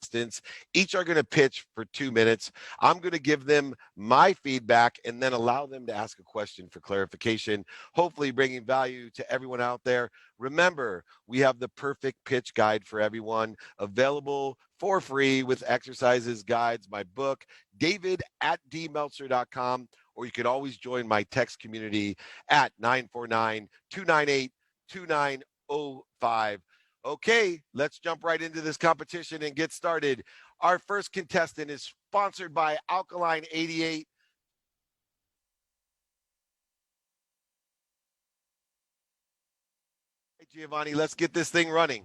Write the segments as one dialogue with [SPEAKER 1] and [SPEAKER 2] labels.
[SPEAKER 1] contestants. Each are going to pitch for 2 minutes. I'm going to give them my feedback and then allow them to ask a question for clarification, hopefully bringing value to everyone out there. Remember, we have the perfect pitch guide for everyone available for free with exercises, guides, my book, david@dmeltzer.com, or you can always join my text community at 949-298-2905. Okay, let's jump right into this competition and get started. Our first contestant is sponsored by Alkaline 88. Hey, Giovanni, let's get this thing running.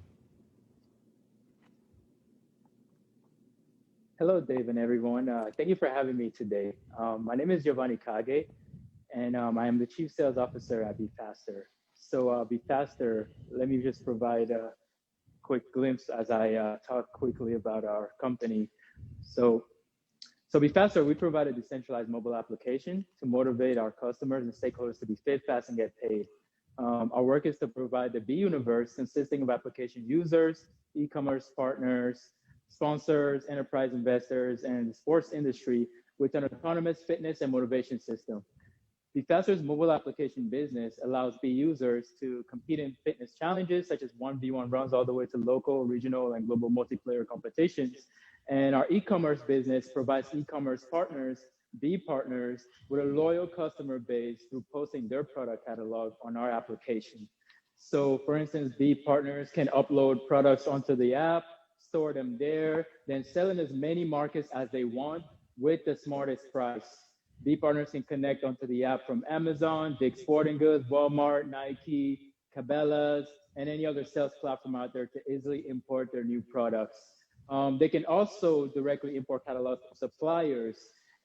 [SPEAKER 2] Hello, Dave and everyone. Thank you for having me today. My name is Giovanni, and I am the Chief Sales Officer at Be Faster. So Be Faster, let me just provide a quick glimpse as I talk quickly about our company. So Be Faster, we provide a decentralized mobile application to motivate our customers and stakeholders to be fit, fast, and get paid. Our work is to provide the Be universe consisting of application users, e-commerce partners, sponsors, enterprise investors, and the sports industry with an autonomous fitness and motivation system. Be Faster's mobile application business allows Be users to compete in fitness challenges such as 1v1 runs all the way to local, regional, and global multiplayer competitions. And our e-commerce business provides e-commerce partners, Be partners, with a loyal customer base through posting their product catalog on our application. So for instance, Be partners can upload products onto the app, store them there, then sell in as many markets as they want with the smartest price. Be partners can connect onto the app from Amazon, Dick's Sporting Goods, Walmart, Nike, Cabela's, and any other sales platform out there to easily import their new products. They can also directly import catalogs from suppliers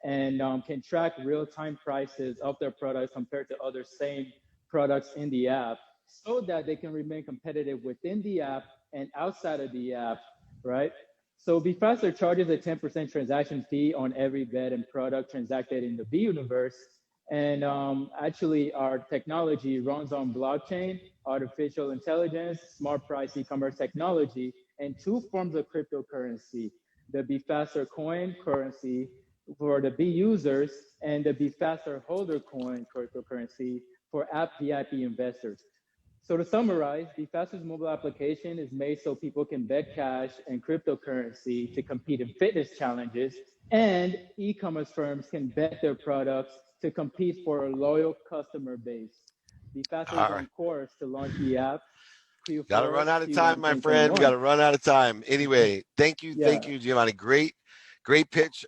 [SPEAKER 2] and can track real-time prices of their products compared to other same products in the app so that they can remain competitive within the app and outside of the app, right? So Be Faster charges a 10% transaction fee on every bet and product transacted in the Be universe. And actually, our technology runs on blockchain, artificial intelligence, smart price e-commerce technology, and two forms of cryptocurrency, the Be Faster coin currency for the Be users and the Be Faster holder coin cryptocurrency for app VIP investors. So to summarize, Be Faster's mobile application is made so people can bet cash and cryptocurrency to compete in fitness challenges, and e-commerce firms can bet their products to compete for a loyal customer base. Be Faster is on course to launch the app.
[SPEAKER 1] Got to run out of time, my friend. We got to run out of time. Anyway, thank you, Giovanni. Great pitch.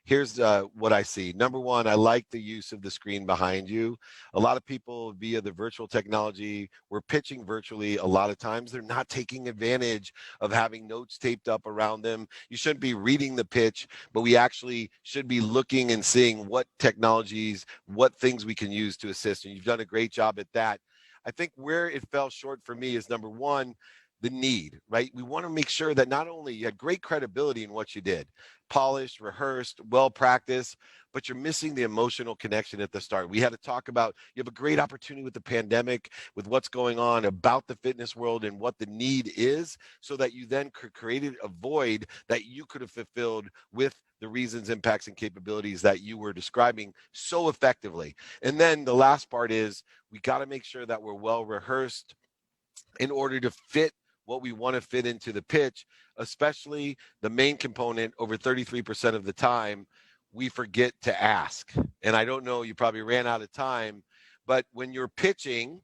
[SPEAKER 1] Here's what I see. Number one, I like the use of the screen behind you. A lot of people via the virtual technology, we're pitching virtually a lot of times. They're not taking advantage of having notes taped up around them. You shouldn't be reading the pitch, but we actually should be looking and seeing what technologies, what things we can use to assist. And you've done a great job at that. I think where it fell short for me is number one, the need, right? We want to make sure that not only you had great credibility in what you did, polished, rehearsed, well practiced, but you're missing the emotional connection at the start. We had to talk about, you have a great opportunity with the pandemic, with what's going on about the fitness world and what the need is, so that you then created a void that you could have fulfilled with the reasons, impacts, and capabilities that you were describing so effectively. And then the last part is we got to make sure that we're well rehearsed in order to fit what we want to fit into the pitch, especially the main component. Over 33% of the time, we forget to ask. And I don't know, you probably ran out of time, but when you're pitching,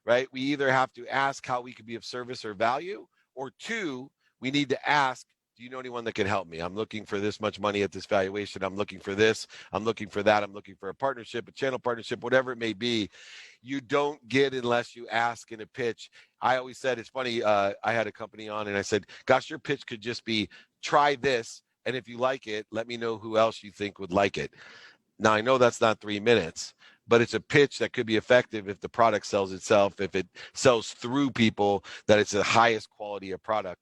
[SPEAKER 1] right, we either have to ask how we could be of service or value, or two, we need to ask, do you know anyone that can help me? I'm looking for this much money at this valuation. I'm looking for this. I'm looking for that. I'm looking for a partnership, a channel partnership, whatever it may be. You don't get unless you ask in a pitch. I always said, it's funny, I had a company on and I said, gosh, your pitch could just be, try this. And if you like it, let me know who else you think would like it. Now, I know that's not 3 minutes, but it's a pitch that could be effective if the product sells itself, if it sells through people, that it's the highest quality of product.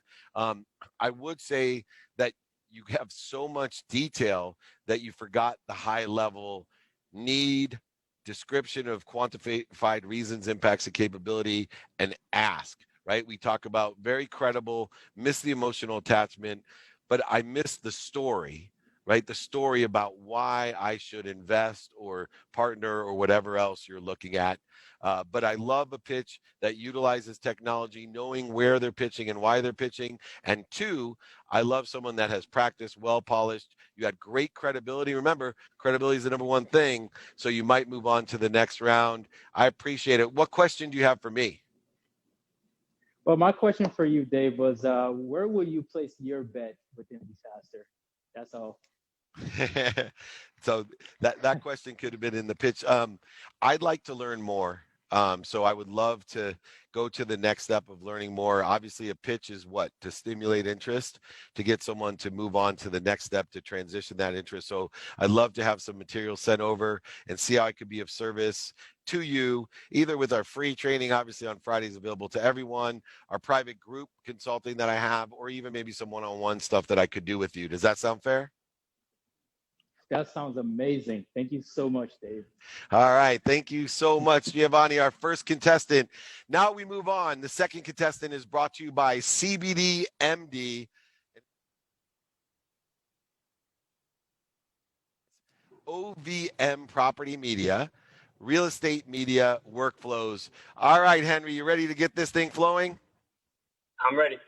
[SPEAKER 1] I would say that you have so much detail that you forgot the high level need, description of quantified reasons, impacts, and capability, and ask, right? We talk about very credible, miss the emotional attachment, but I missed the story, right? The story about why I should invest or partner or whatever else you're looking at. But I love a pitch that utilizes technology, knowing where they're pitching and why they're pitching. And two, I love someone that has practiced, well polished. You had great credibility. Remember, credibility is the number one thing. So you might move on to the next round. I appreciate it. What question do you have for me?
[SPEAKER 2] Well, my question for you, Dave, was where will you place your bet within Be Faster? That's all.
[SPEAKER 1] So that question could have been in the pitch. I'd like to learn more. So I would love to go to the next step of learning more. Obviously, a pitch is what? To stimulate interest, to get someone to move on to the next step, to transition that interest. So I'd love to have some material sent over and see how I could be of service to you, either with our free training, obviously on Fridays available to everyone, our private group consulting that I have, or even maybe some one-on-one stuff that I could do with you. Does that sound fair?
[SPEAKER 2] That sounds amazing. Thank you so much, Dave.
[SPEAKER 1] All right. Thank you so much, Giovanni, our first contestant. Now we move on. The second contestant is brought to you by CBD MD. OVM Property Media, Real Estate Media Workflows. All right, Henry, you ready to get this thing flowing?
[SPEAKER 3] I'm ready.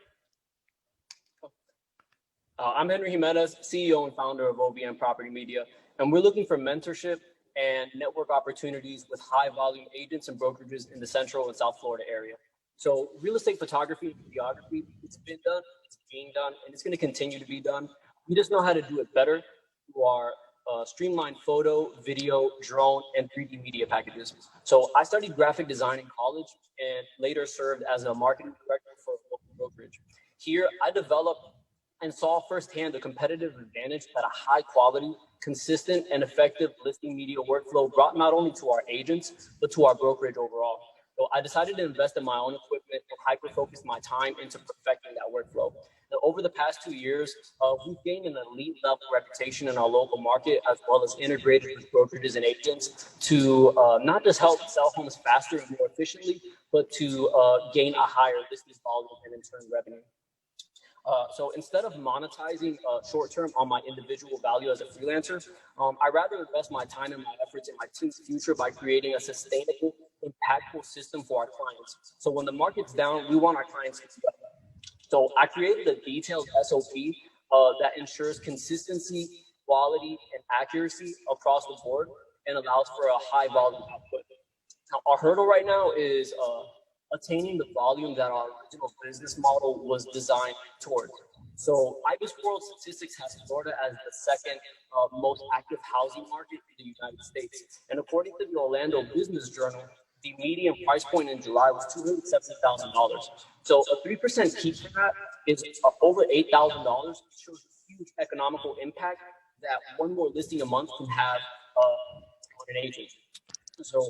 [SPEAKER 3] I'm Henry Jimenez, CEO and founder of OVM Property Media, and we're looking for mentorship and network opportunities with high volume agents and brokerages in the Central and South Florida area. So real estate photography and videography, it's been done, it's being done, and it's going to continue to be done. We just know how to do it better through our streamlined photo, video, drone, and 3D media packages. So I studied graphic design in college and later served as a marketing director for a local brokerage. Here, I developed and saw firsthand the competitive advantage that a high quality, consistent, and effective listing media workflow brought not only to our agents, but to our brokerage overall. So I decided to invest in my own equipment and hyper-focus my time into perfecting that workflow. Now, over the past 2 years, we've gained an elite level reputation in our local market, as well as integrated with brokerages and agents to not just help sell homes faster and more efficiently, but to gain a higher listing volume and in turn revenue. So instead of monetizing short-term on my individual value as a freelancer, I'd rather invest my time and my efforts in my team's future by creating a sustainable, impactful system for our clients. So when the market's down, we want our clients to be up. So I created a detailed SOP that ensures consistency, quality, and accuracy across the board and allows for a high volume output. Now, our hurdle right now is attaining the volume that our original business model was designed towards. So IBIS World Statistics has Florida as the second most active housing market in the United States. And according to the Orlando Business Journal, the median price point in July was $270,000. So a 3% keep for that is over $8,000. It shows a huge economical impact that one more listing a month can have on an agent. So,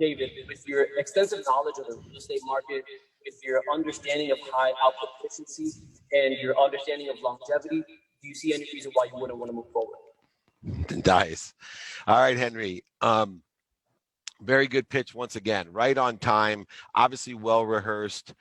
[SPEAKER 3] David, with your extensive knowledge of the real estate market, with your understanding of high output efficiency, and your understanding of longevity, do you see any reason why you wouldn't want to move forward?
[SPEAKER 1] Nice. All right, Henry. Very good pitch once again, right on time, obviously well rehearsed,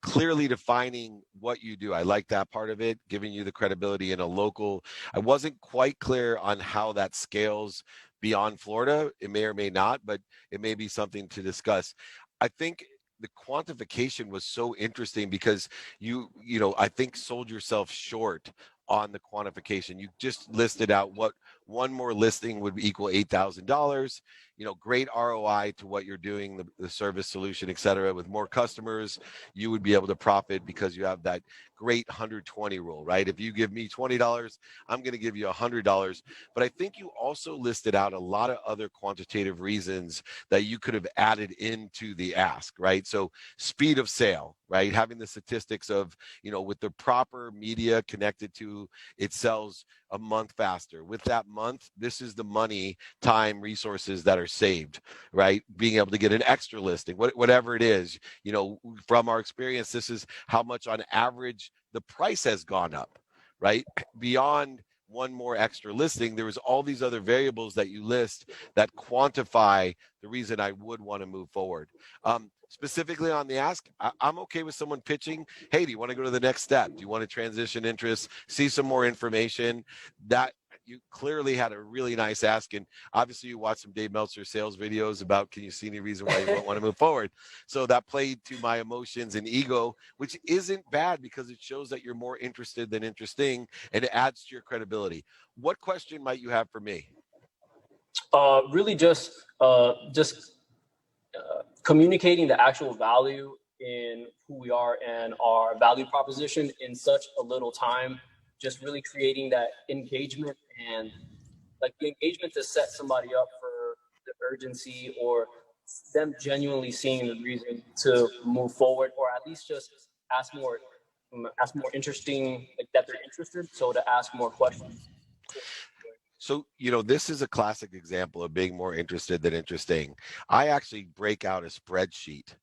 [SPEAKER 1] clearly defining what you do. I like that part of it, giving you the credibility in a local. I wasn't quite clear on how that scales beyond Florida. It may or may not, but it may be something to discuss. I think the quantification was so interesting because you I think sold yourself short on the quantification. You just listed out what one more listing would equal $8,000. Great ROI to what you're doing, the service solution, et cetera. With more customers, you would be able to profit because you have that great 120 rule, right? If you give me $20, I'm going to give you $100. But I think you also listed out a lot of other quantitative reasons that you could have added into the ask, right? So speed of sale, right? Having the statistics of, with the proper media connected to it sells a month faster. With that month, this is the money, time, resources that are saved, right? Being able to get an extra listing, whatever it is, from our experience, this is how much on average the price has gone up, right? Beyond one more extra listing, there was all these other variables that you list that quantify the reason I would want to move forward. specifically on the ask, I'm okay with someone pitching, hey, do you want to go to the next step? Do you want to transition interests, see some more information? That you clearly had a really nice ask. And obviously you watched some Dave Meltzer sales videos about, can you see any reason why you won't want to move forward? So that played to my emotions and ego, which isn't bad because it shows that you're more interested than interesting, and it adds to your credibility. What question might you have for me?
[SPEAKER 3] Really just communicating the actual value in who we are and our value proposition in such a little time, just really creating that engagement, and like the engagement to set somebody up for the urgency or them genuinely seeing the reason to move forward, or at least just ask more interesting, like that they're interested, so to ask more questions.
[SPEAKER 1] So, this is a classic example of being more interested than interesting. I actually break out a spreadsheet.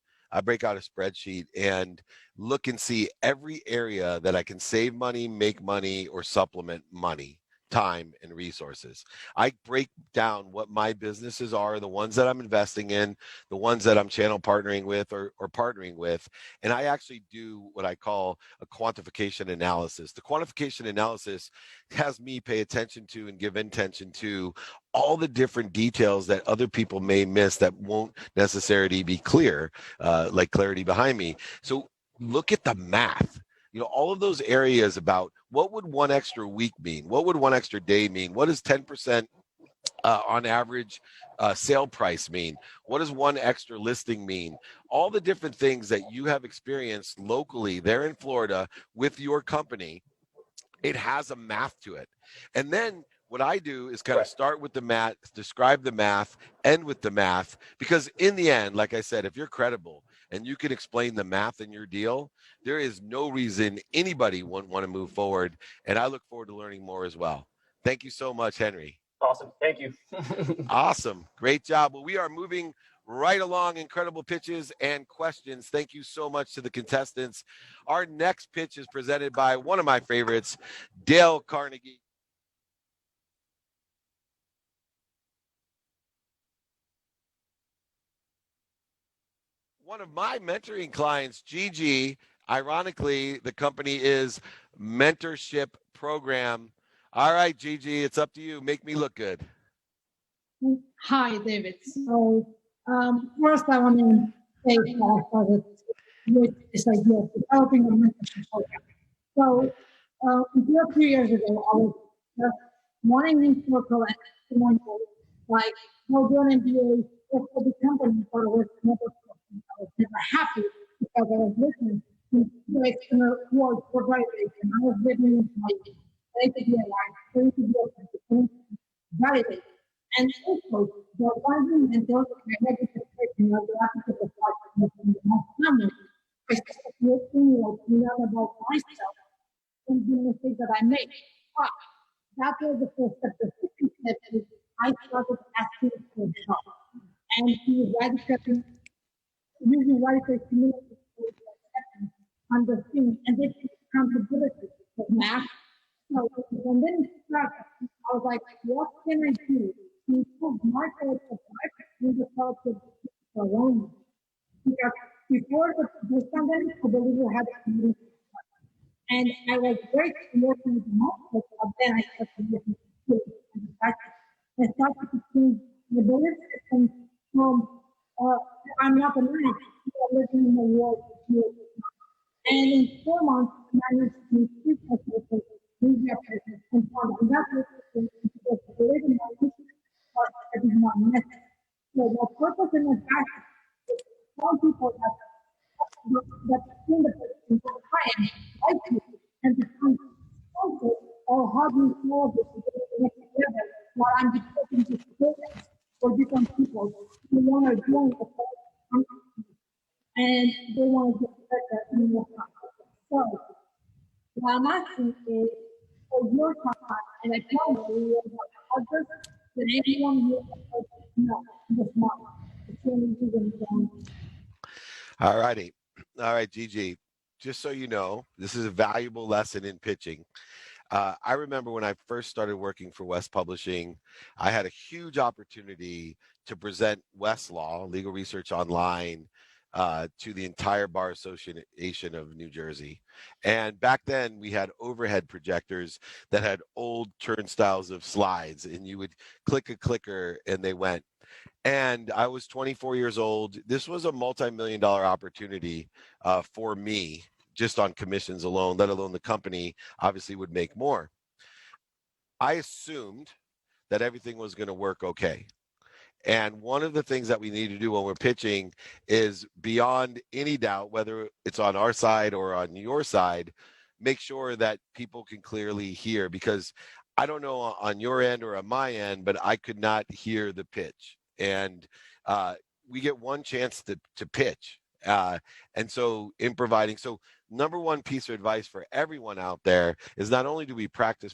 [SPEAKER 1] And look and see every area that I can save money, make money, or supplement money, time, and resources. I break down what my businesses are, the ones that I'm investing in, the ones that I'm channel partnering with or partnering with. And I actually do what I call a quantification analysis. The quantification analysis has me pay attention to and give intention to all the different details that other people may miss that won't necessarily be clear, like clarity behind me. So look at the math. All of those areas about what would one extra week mean? What would one extra day mean? What does 10% on average sale price mean? What does one extra listing mean? All the different things that you have experienced locally there in Florida with your company, it has a math to it. And then what I do is kind of start with the math, describe the math, end with the math, because in the end, like I said, if you're credible and you can explain the math in your deal, there is no reason anybody wouldn't want to move forward. And I look forward to learning more as well. Thank you so much, Henry.
[SPEAKER 3] Awesome. Thank you.
[SPEAKER 1] Awesome. Great job. Well, we are moving right along. Incredible pitches and questions. Thank you so much to the contestants. Our next pitch is presented by one of my favorites, Dale Carnegie. One of my mentoring clients, Gigi, ironically, the company is Mentorship Program. All right, Gigi, it's up to you. Make me look good.
[SPEAKER 4] Hi, David. So first I want to say that I started with this idea of developing a mentorship program. So a few years ago, I was just wanting in circle and testimonial, like no do an MBA for the company, but I was never happy because I was listening to the external world for validation. I was living in my day-to-day life, trying to be validate. And also, the one and those negative person of the opposite of what in my family, I started looking to learn about myself and the mistakes that I made. But that was the first step. The second step is I started asking for help and to radically using radical community for acceptance, understanding, and this accountability of math. So when then it started, I was like, what can I do to improve my quality of life in the quality of around me? Because before the pandemic, I believe we had a community. And I was very working with multiple, but then I started working with skills and practice. I started to change the belief system from I'm not a man, I'm living in the world of you. And in 4 months, I managed to increase my focus, media presence, and fund investment into the living my mission, but that is not method. So the purpose in my practice is to tell people that in the person for clients like you and to find sponsors or how do you solve this to get the next level while I'm discussing this program for different people who want to join the company and they want to get better in your company. So what I'm asking is for your time, and I tell you others than anyone who know this month. It's really good.
[SPEAKER 1] All righty. All right, Gigi. Just so you know, this is a valuable lesson in pitching. I remember when I first started working for West Publishing, I had a huge opportunity to present Westlaw, Legal Research Online, to the entire Bar Association of New Jersey. And back then we had overhead projectors that had old turnstiles of slides, and you would click a clicker and they went. And I was 24 years old. This was a multi-million-dollar opportunity for me, just on commissions alone, let alone the company obviously would make more. I assumed that everything was going to work okay. And one of the things that we need to do when we're pitching is, beyond any doubt, whether it's on our side or on your side, make sure that people can clearly hear, because I don't know on your end or on my end, but I could not hear the pitch. And we get one chance to pitch. And so in providing, so number one piece of advice for everyone out there is, not only do we practice,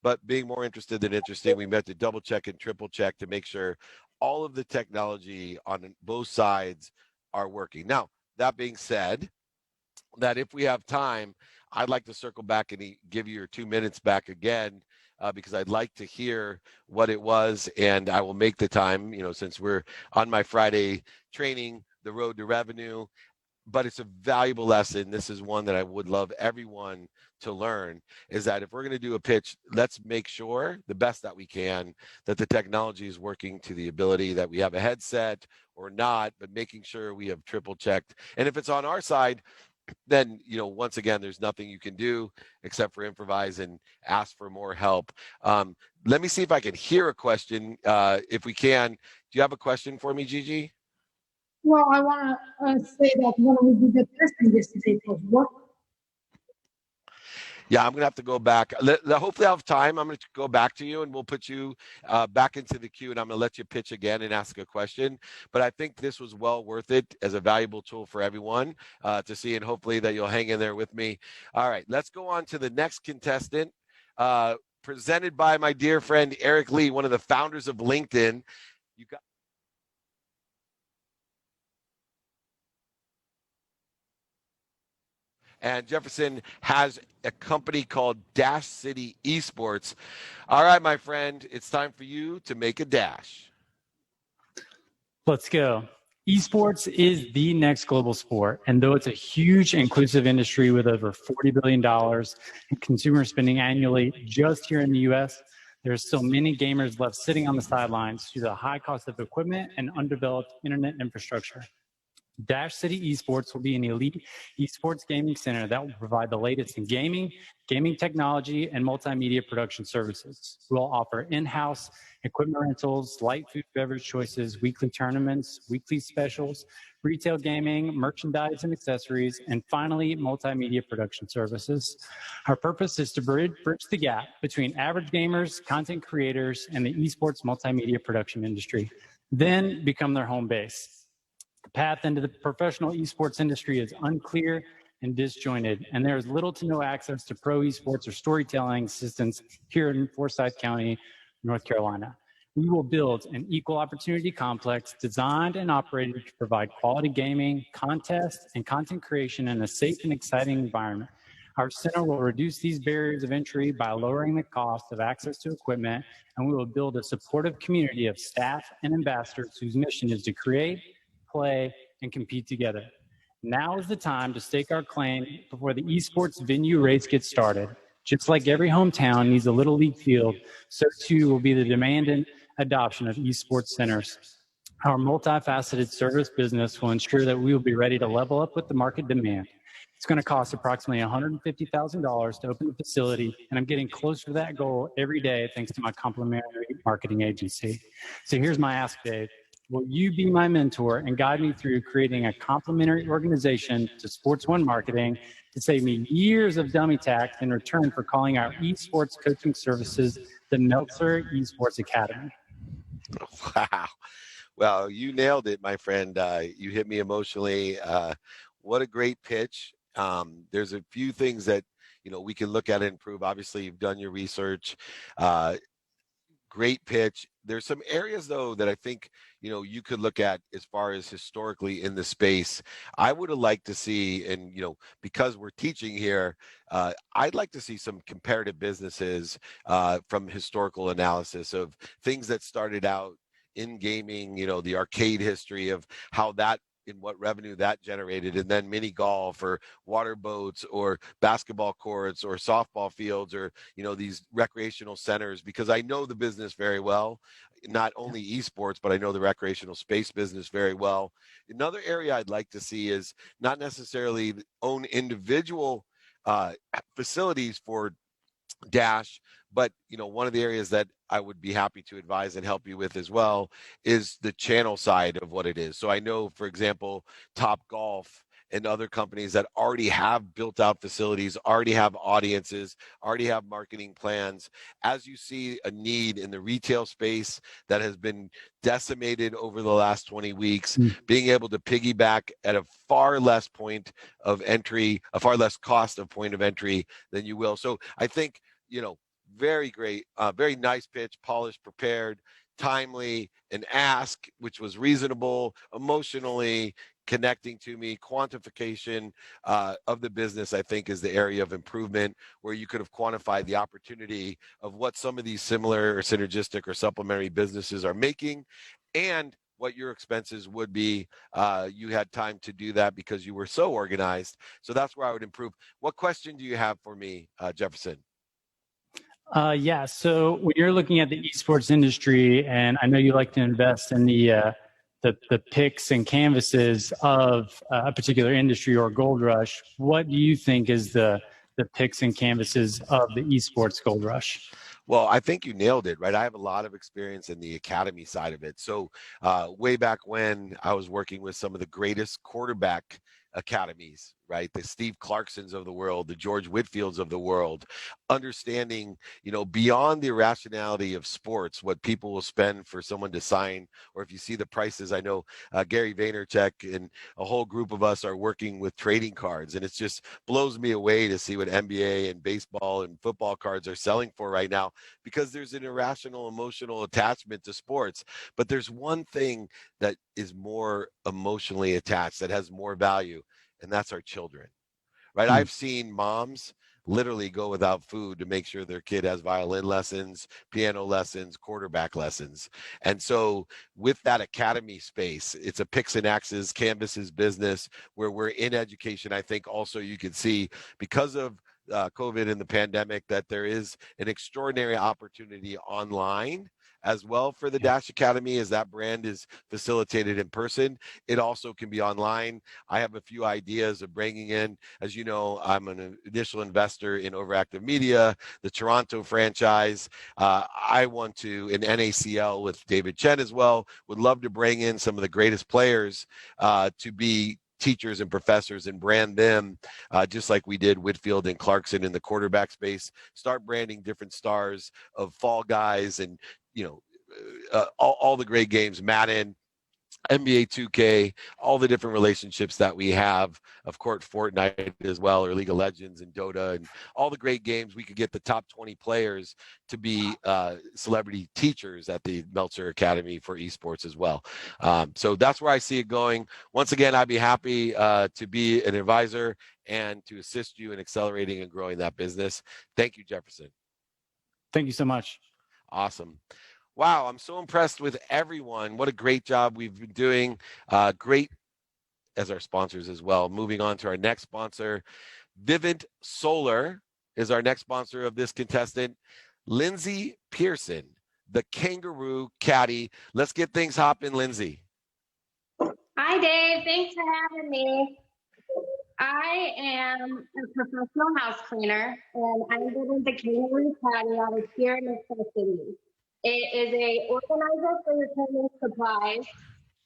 [SPEAKER 1] but being more interested than interesting, we meant to double check and triple check to make sure all of the technology on both sides are working. Now, that being said, that if we have time, I'd like to circle back and give you your 2 minutes back again, because I'd like to hear what it was, and I will make the time, since we're on my Friday training, the road to revenue. But it's a valuable lesson. This is one that I would love everyone to learn, is that if we're going to do a pitch, let's make sure the best that we can that the technology is working to the ability that we have a headset or not, but making sure we have triple checked. And if it's on our side, then, once again, there's nothing you can do except for improvise and ask for more help. Let me see if I can hear a question. If we can, do you have a question for me, Gigi?
[SPEAKER 4] Well, I want to say that when we did the testing yesterday, it was working.
[SPEAKER 1] Yeah, I'm going to have to go back. Hopefully I'll have time. I'm going to go back to you, and we'll put you back into the queue, and I'm going to let you pitch again and ask a question. But I think this was well worth it as a valuable tool for everyone to see, and hopefully that you'll hang in there with me. All right, let's go on to the next contestant, presented by my dear friend Eric Lee, one of the founders of LinkedIn. You got. And Jefferson has a company called Dash City Esports. All right, my friend, it's time for you to make a dash.
[SPEAKER 5] Let's go. Esports is the next global sport, and though it's a huge inclusive industry with over $40 billion in consumer spending annually just here in the US, there are still many gamers left sitting on the sidelines due to the high cost of equipment and undeveloped internet infrastructure. Dash City Esports will be an elite esports gaming center that will provide the latest in gaming technology, and multimedia production services. We'll offer in-house equipment rentals, light food beverage choices, weekly tournaments, weekly specials, retail gaming, merchandise and accessories, and finally, multimedia production services. Our purpose is to bridge the gap between average gamers, content creators, and the esports multimedia production industry, then become their home base. The path into the professional esports industry is unclear and disjointed, and there is little to no access to pro esports or storytelling assistance here in Forsyth County, North Carolina. We will build an equal opportunity complex designed and operated to provide quality gaming, contest, and content creation in a safe and exciting environment. Our center will reduce these barriers of entry by lowering the cost of access to equipment, and we will build a supportive community of staff and ambassadors whose mission is to create, play, and compete together. Now is the time to stake our claim before the esports venue race gets started. Just like every hometown needs a little league field, so too will be the demand and adoption of esports centers. Our multifaceted service business will ensure that we will be ready to level up with the market demand. It's going to cost approximately $150,000 to open the facility, and I'm getting closer to that goal every day thanks to my complimentary marketing agency. So here's my ask, Dave. Will you be my mentor and guide me through creating a complementary organization to Sports One Marketing to save me years of dummy tax in return for calling our esports coaching services the Meltzer Esports Academy?
[SPEAKER 1] Wow. Well, you nailed it, my friend. You hit me emotionally. What a great pitch. There's a few things that, we can look at and improve. Obviously, you've done your research. Great pitch. There's some areas, though, that I think, you could look at as far as historically in the space. I would have liked to see, and, because we're teaching here, I'd like to see some comparative businesses from historical analysis of things that started out in gaming, the arcade history of how that in what revenue that generated, and then mini golf or water boats or basketball courts or softball fields or, you know, these recreational centers, because I know the business very well, not only esports, but I know the recreational space business very well. Another area I'd like to see is not necessarily own individual facilities for Dash, but you know, one of the areas that I would be happy to advise and help you with as well is the channel side of what it is. So I know, for example, Top Golf and other companies that already have built out facilities, already have audiences, already have marketing plans. As you see a need in the retail space that has been decimated over the last 20 weeks, being able to piggyback at a far less point of entry, a far less cost of point of entry than you will. So I think, you know, very great, very nice pitch, polished, prepared, timely, an ask, which was reasonable, emotionally connecting to me. Quantification of the business, I think, is the area of improvement where you could have quantified the opportunity of what some of these similar or synergistic or supplementary businesses are making and what your expenses would be. You had time to do that because you were so organized. So that's where I would improve. What question do you have for me, Jefferson?
[SPEAKER 5] Yeah, so when you're looking at the esports industry, and I know you like to invest in the picks and canvases of a particular industry or gold rush, what do you think is the picks and canvases of the esports gold rush?
[SPEAKER 1] Well, I think you nailed it, right? I have a lot of experience in the academy side of it. So way back when I was working with some of the greatest quarterback academies, right? The Steve Clarksons of the world, the George Whitfields of the world, understanding, you know, beyond the irrationality of sports, what people will spend for someone to sign, or if you see the prices. I know Gary Vaynerchuk and a whole group of us are working with trading cards, and it just blows me away to see what NBA and baseball and football cards are selling for right now, because there's an irrational emotional attachment to sports. But there's one thing that is more emotionally attached, that has more value, and that's our children, right? I've seen moms literally go without food to make sure their kid has violin lessons, piano lessons, quarterback lessons. And so with that academy space, it's a picks and axes, canvases business where we're in education. I think also you can see, because of COVID and the pandemic, that there is an extraordinary opportunity online as well for the Dash Academy, as that brand is facilitated in person. It also can be online. I have a few ideas of bringing in, as you know, I'm an initial investor in Overactive Media, the Toronto franchise. I want to, in NACL with David Chen as well, would love to bring in some of the greatest players to be teachers and professors and brand them just like we did Whitfield and Clarkson in the quarterback space. Start branding different stars of Fall Guys and, you know, all the great games, Madden, NBA 2K, all the different relationships that we have, of course, Fortnite as well, or League of Legends and Dota, and all the great games. We could get the top 20 players to be celebrity teachers at the Meltzer Academy for esports as well. So that's where I see it going. Once again, I'd be happy to be an advisor and to assist you in accelerating and growing that business. Thank you, Jefferson.
[SPEAKER 5] Thank you so much.
[SPEAKER 1] Awesome. Wow, I'm so impressed with everyone. What a great job we've been doing. Great as our sponsors as well. Moving on to our next sponsor, Vivint Solar is our next sponsor of this contestant. Lindsay Pearson, the Kangaroo Caddy. Let's get things hopping, Lindsay.
[SPEAKER 6] Hi, Dave. Thanks for having me. I am a professional house cleaner, and I live in the Kangaroo Caddy out of here in City. It is a organizer for your cleaning supplies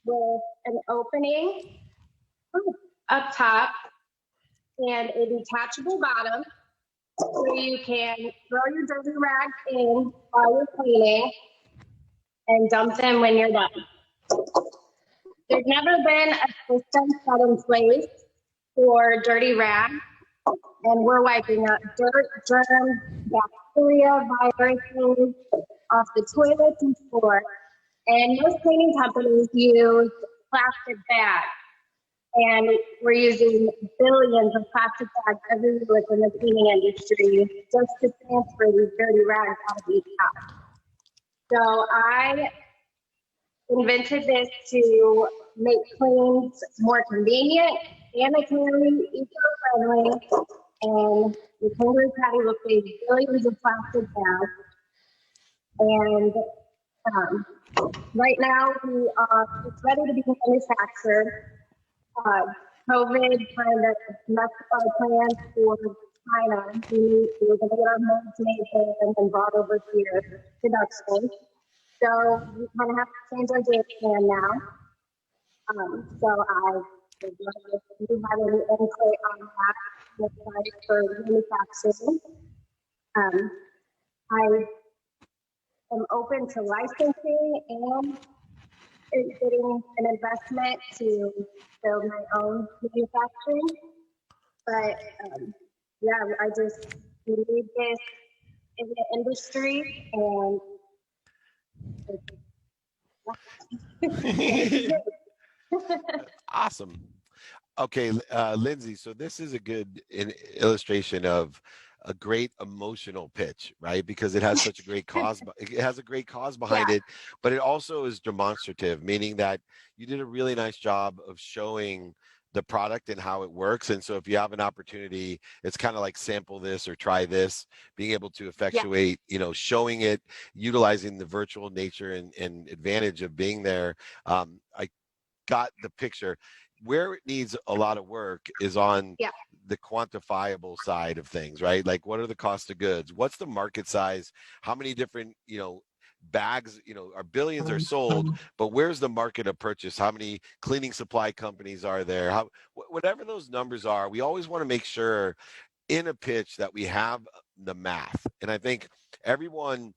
[SPEAKER 6] with an opening up top and a detachable bottom, so you can throw your dirty rags in while you're cleaning and dump them when you're done. There's never been a system set in place for dirty rags, and we're wiping up dirt, germs, bacteria, viruses off the toilets and floor. And most cleaning companies use plastic bags, and we're using billions of plastic bags every year within the cleaning industry just to transfer these dirty rags out of each house. So I invented this to make cleans more convenient, sanitary, eco-friendly, and the kangaroo patty will save billions of plastic bags. And right now, it's ready to be manufactured. COVID kind of messed up our plans for China. We were going to get our molds made there and then brought over here production. So we kind of have to change our game plan now. So I would love if you have any insight on that website for manufacturing. I am open to licensing and getting an investment to build my own manufacturing. But yeah, I just need this in the industry and
[SPEAKER 1] Awesome. Okay, Lindsay, so this is a good illustration of a great emotional pitch, right? Because it has such a great cause, it has a great cause behind it, but it also is demonstrative, meaning that you did a really nice job of showing the product and how it works. And so if you have an opportunity, it's kind of like sample this or try this, being able to effectuate, you know, showing it, utilizing the virtual nature and advantage of being there. I got the picture. Where it needs a lot of work is on the quantifiable side of things, right? Like, what are the cost of goods? What's the market size? How many different, you know, bags, you know, our billions are sold, but where's the market of purchase? How many cleaning supply companies are there? How, whatever those numbers are, we always want to make sure in a pitch that we have the math. And I think everyone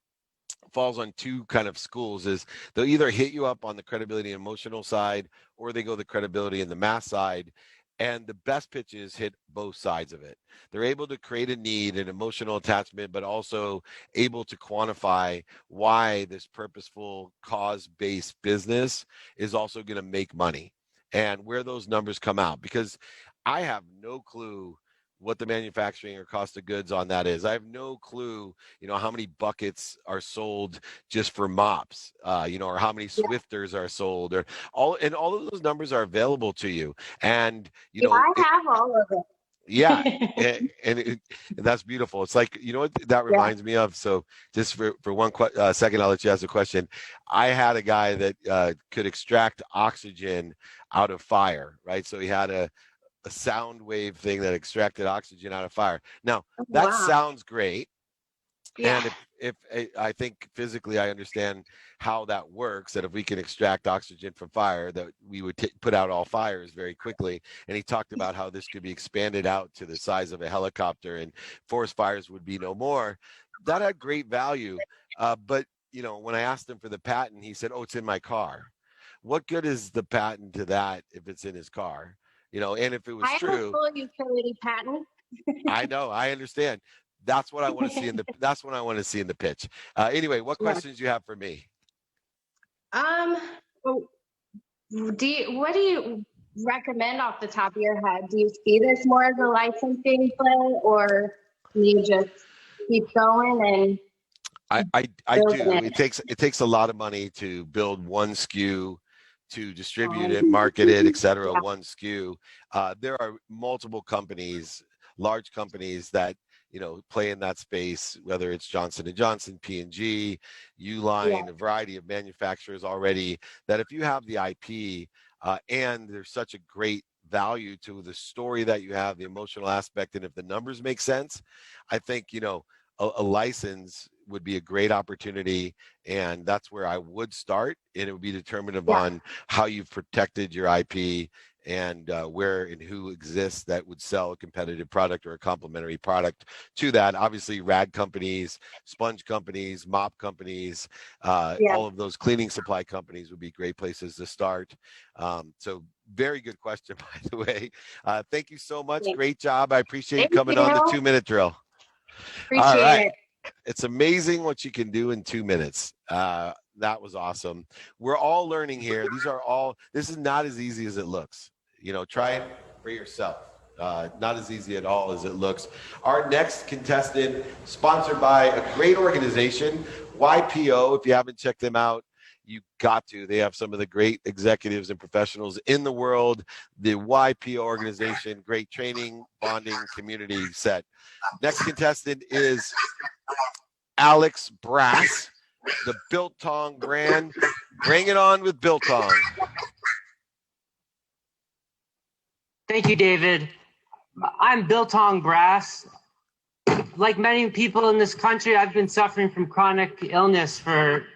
[SPEAKER 1] falls on two kind of schools. Is they'll either hit you up on the credibility and emotional side, or they go the credibility and the math side. And the best pitches hit both sides of it. They're able to create a need, an emotional attachment, but also able to quantify why this purposeful cause-based business is also going to make money and where those numbers come out. Because I have no clue what the manufacturing or cost of goods on that is. I have no clue, you know, how many buckets are sold just for mops, you know, or how many Swifters are sold, or all of those numbers are available to you. And, you know,
[SPEAKER 6] I have all of it.
[SPEAKER 1] Yeah, and that's beautiful. It's like, you know what that reminds me of? So just for one second, I'll let you ask a question. I had a guy that could extract oxygen out of fire, right? So he had a sound wave thing that extracted oxygen out of fire. Now, that sounds great.
[SPEAKER 6] Yeah.
[SPEAKER 1] And if I think physically I understand how that works, that if we can extract oxygen from fire, that we would put out all fires very quickly. And he talked about how this could be expanded out to the size of a helicopter and forest fires would be no more. That had great value. But, you know, when I asked him for the patent, he said, oh, it's in my car. What good is the patent to that if it's in his car? You know, and if it was true,
[SPEAKER 6] I have a full utility patent.
[SPEAKER 1] I know, I understand. That's what I want to see in the. That's what I want to see in the pitch. Anyway, what questions do you have for me?
[SPEAKER 6] What do you recommend off the top of your head? Do you see this more as a licensing play, or do you just keep going and?
[SPEAKER 1] I do. It takes a lot of money to build one SKU, to distribute it, market it, et cetera, one SKU. There are multiple companies, large companies that, you know, play in that space, whether it's Johnson & Johnson, P&G, Uline, a variety of manufacturers already, that if you have the IP and there's such a great value to the story that you have, the emotional aspect, and if the numbers make sense, I think, you know, a license would be a great opportunity, and that's where I would start, and it would be determinative on how you've protected your IP and where and who exists that would sell a competitive product or a complementary product to that. Obviously, rag companies, sponge companies, mop companies, all of those cleaning supply companies would be great places to start. So very good question, by the way. Thank you so much. Great job. I appreciate you coming on the 2-minute drill.
[SPEAKER 6] Appreciate it.
[SPEAKER 1] It's amazing what you can do in 2 minutes. That was awesome. We're all learning here. This is not as easy as it looks. You know, try it for yourself. Not as easy at all as it looks. Our next contestant, sponsored by a great organization, YPO. If you haven't checked them out, You got to. They have some of the great executives and professionals in the world. The YPO organization, great training, bonding, community set. Next contestant is Alex Brass, the Biltong brand. Bring it on with Biltong.
[SPEAKER 7] Thank you, David. I'm Biltong Brass. Like many people in this country, I've been suffering from chronic illness for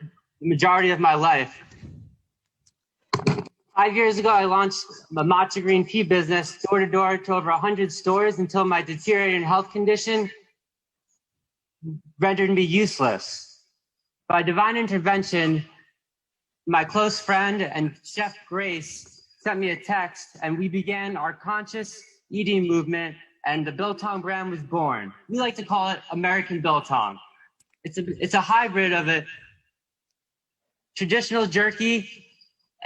[SPEAKER 7] the majority of my life. 5 years ago, I launched a matcha green tea business door to door to over 100 stores until my deteriorating health condition rendered me useless. By divine intervention, my close friend and Chef Grace sent me a text, and we began our conscious eating movement, and the Biltong brand was born. We like to call it American Biltong. It's a hybrid of a traditional jerky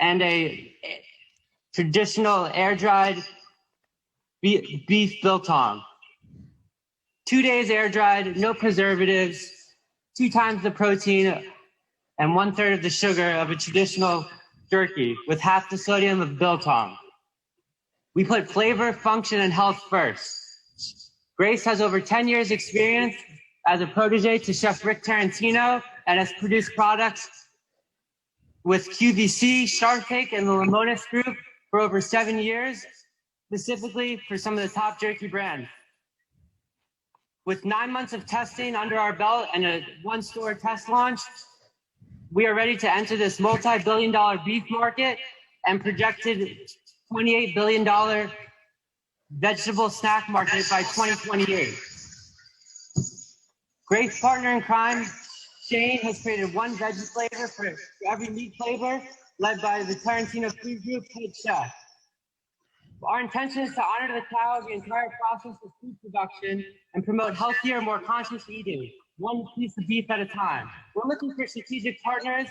[SPEAKER 7] and a traditional air-dried beef Biltong. 2 days air-dried, no preservatives, 2 times the protein, and 1/3 of the sugar of a traditional jerky with half the sodium of Biltong. We put flavor, function, and health first. Grace has over 10 years experience as a protege to Chef Rick Tarantino and has produced products with QVC, Shark Tank, and the Lemonis Group for over 7 years, specifically for some of the top jerky brands. With 9 months of testing under our belt and a 1-store test launch, we are ready to enter this multi-billion-dollar beef market and projected $28 billion vegetable snack market by 2028. Grace's partner in crime, Shane, has created one veggie flavor for every meat flavor, led by the Tarantino Food Group head chef. Our intention is to honor the cow, the entire process of food production, and promote healthier, more conscious eating, one piece of beef at a time. We're looking for strategic partners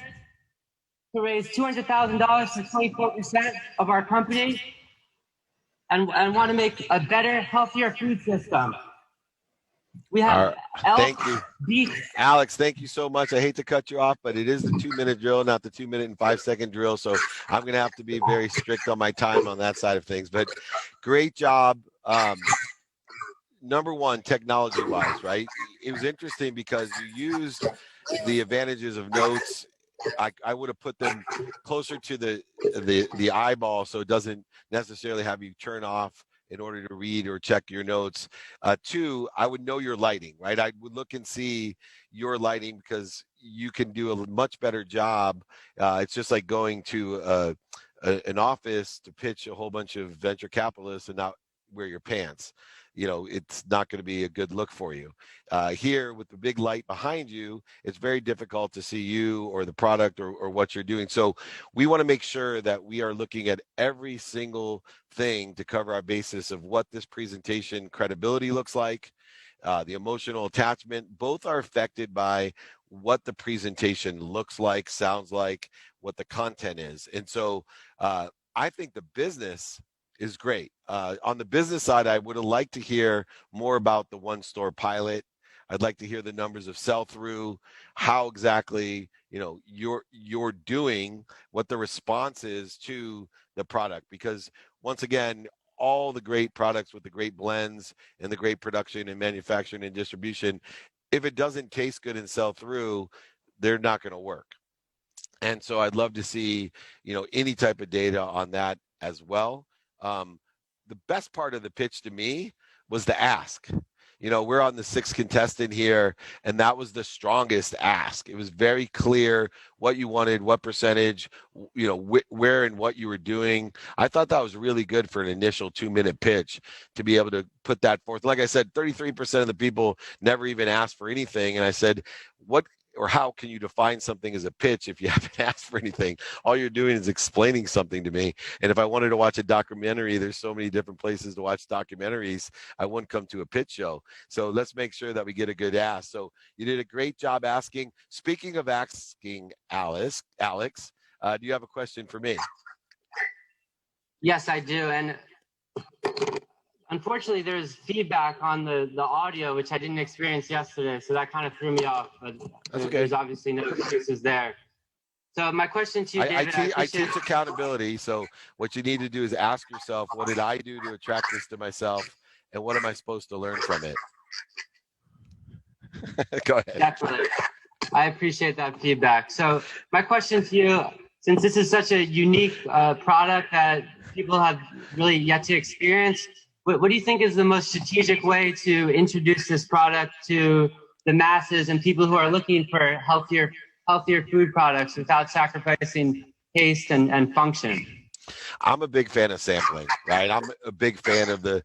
[SPEAKER 7] to raise $200,000 for 24% of our company and want to make a better, healthier food system. We have elk,
[SPEAKER 1] thank you,
[SPEAKER 7] beef.
[SPEAKER 1] Alex. Thank you so much. I hate to cut you off, but it is the 2-minute drill, not the 2-minute and 5-second drill. So I'm going to have to be very strict on my time on that side of things. But great job. Number one, technology-wise, right? It was interesting because you used the advantages of notes. I would have put them closer to the eyeball, so it doesn't necessarily have you turn off in order to read or check your notes. 2, I would know your lighting, right? I would look and see your lighting because you can do a much better job. It's just like going to an office to pitch a whole bunch of venture capitalists and not wear your pants. You know, it's not going to be a good look for you. Here with the big light behind you, it's very difficult to see you or the product or what you're doing. So we want to make sure that we are looking at every single thing to cover our basis of what this presentation credibility looks like. The emotional attachment, both are affected by what the presentation looks like, sounds like, what the content is. And so I think the business is great. On the business side, I would have liked to hear more about the 1-store pilot. I'd like to hear the numbers of sell-through, how exactly, you know, you're doing, what the response is to the product. Because once again, all the great products with the great blends and the great production and manufacturing and distribution, if it doesn't taste good and sell through, they're not going to work. And so I'd love to see, you know, any type of data on that as well. The best part of the pitch to me was the ask. You know, we're on the 6th contestant here, and that was the strongest ask. It was very clear what you wanted, what percentage, you know, where and what you were doing. I thought that was really good for an initial 2-minute pitch to be able to put that forth. Like I said, 33% of the people never even asked for anything. And I said, what or how can you define something as a pitch if you haven't asked for anything? All you're doing is explaining something to me. And if I wanted to watch a documentary, there's so many different places to watch documentaries, I wouldn't come to a pitch show. So let's make sure that we get a good ask. So you did a great job asking. Speaking of asking, Alex, do you have a question for me?
[SPEAKER 7] Yes, I do. And unfortunately, there's feedback on the audio, which I didn't experience yesterday. So that kind of threw me off. But
[SPEAKER 1] That's okay.
[SPEAKER 7] There's obviously no excuses there. So my question to you, David,
[SPEAKER 1] I teach accountability. So what you need to do is ask yourself, what did I do to attract this to myself? And what am I supposed to learn from it? Go ahead.
[SPEAKER 7] Definitely. I appreciate that feedback. So my question to you, since this is such a unique product that people have really yet to experience, what do you think is the most strategic way to introduce this product to the masses and people who are looking for healthier food products without sacrificing taste and function?
[SPEAKER 1] I'm a big fan of sampling, right? I'm a big fan of the